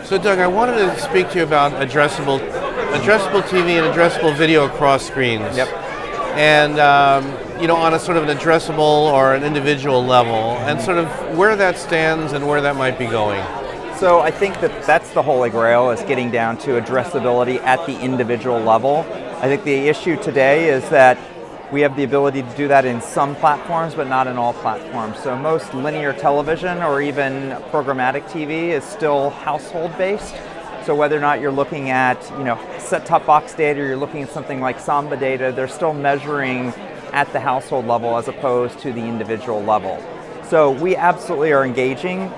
So Doug, I wanted to speak to you about addressable TV and addressable video across screens. Yep. And on a sort of an addressable or an individual level, and sort of where that stands and where that might be going. So I think that's the holy grail, is getting down to addressability at the individual level. I think the issue today is that we have the ability to do that in some platforms, but not in all platforms. So most linear television or even programmatic TV is still household-based. So whether or not you're looking at set-top box data, or you're looking at something like Samba data, they're still measuring at the household level as opposed to the individual level. So we absolutely are engaging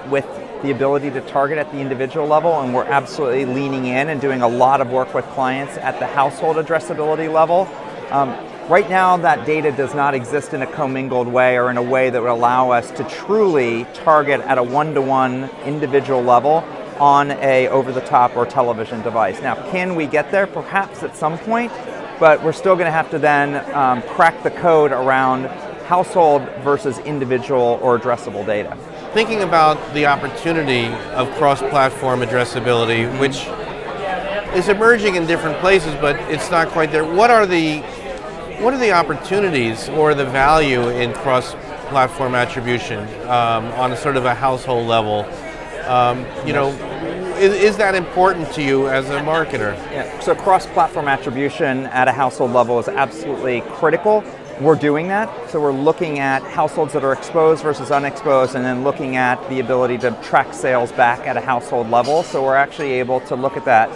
with the ability to target at the individual level, and we're absolutely leaning in and doing a lot of work with clients at the household addressability level. Right now, that data does not exist in a commingled way or in a way that would allow us to truly target at a one-to-one individual level on a over-the-top or television device. Now, can we get there? Perhaps at some point, but we're still going to have to then crack the code around household versus individual or addressable data. Thinking about the opportunity of cross-platform addressability, which is emerging in different places, but it's not quite there. What are the opportunities or the value in cross-platform attribution on a sort of a household level? Is that important to you as a marketer? Yeah. So cross-platform attribution at a household level is absolutely critical. We're doing that. So we're looking at households that are exposed versus unexposed, and then looking at the ability to track sales back at a household level. So we're actually able to look at that.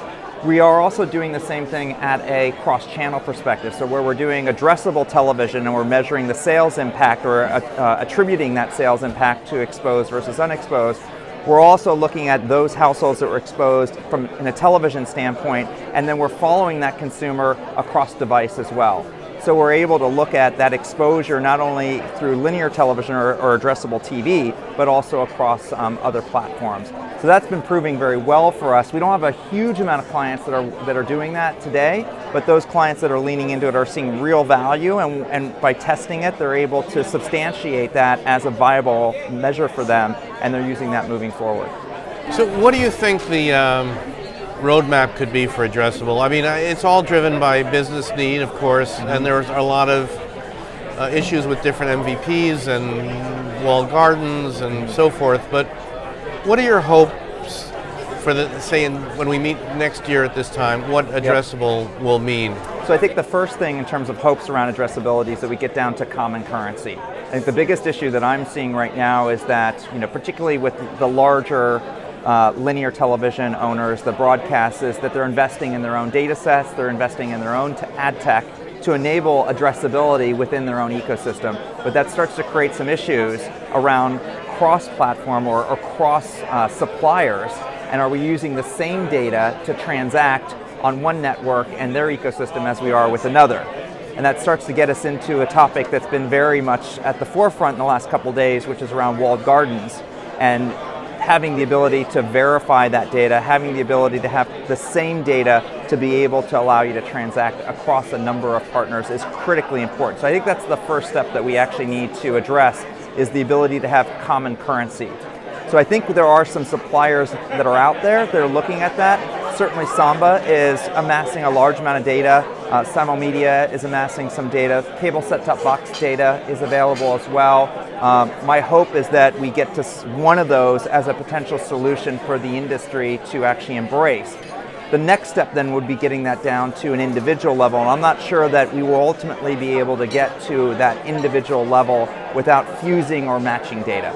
We are also doing the same thing at a cross-channel perspective. So where we're doing addressable television and we're measuring the sales impact or attributing that sales impact to exposed versus unexposed, we're also looking at those households that were exposed from in a television standpoint, and then we're following that consumer across device as well. So we're able to look at that exposure not only through linear television or addressable TV, but also across other platforms. So that's been proving very well for us. We don't have a huge amount of clients that are doing that today, but those clients that are leaning into it are seeing real value, and by testing it, they're able to substantiate that as a viable measure for them, and they're using that moving forward. So what do you think the roadmap could be for addressable? I mean, it's all driven by business need, of course, and there's a lot of issues with different MVPs and walled gardens and so forth, but what are your hopes for when we meet next year at this time, what addressable will mean? So I think the first thing in terms of hopes around addressability is that we get down to common currency. I think the biggest issue that I'm seeing right now is that, particularly with the larger linear television owners, the broadcasts, is that they're investing in their own data sets, they're investing in their own ad tech to enable addressability within their own ecosystem. But that starts to create some issues around cross-platform or cross-suppliers, and are we using the same data to transact on one network and their ecosystem as we are with another? And that starts to get us into a topic that's been very much at the forefront in the last couple of days, which is around walled gardens, and having the ability to verify that data, having the ability to have the same data to be able to allow you to transact across a number of partners is critically important. So I think that's the first step that we actually need to address, is the ability to have common currency. So I think there are some suppliers that are out there that are looking at that. Certainly Samba is amassing a large amount of data. Simulmedia is amassing some data. Cable set-top box data is available as well. My hope is that we get to one of those as a potential solution for the industry to actually embrace. The next step then would be getting that down to an individual level, and I'm not sure that we will ultimately be able to get to that individual level without fusing or matching data.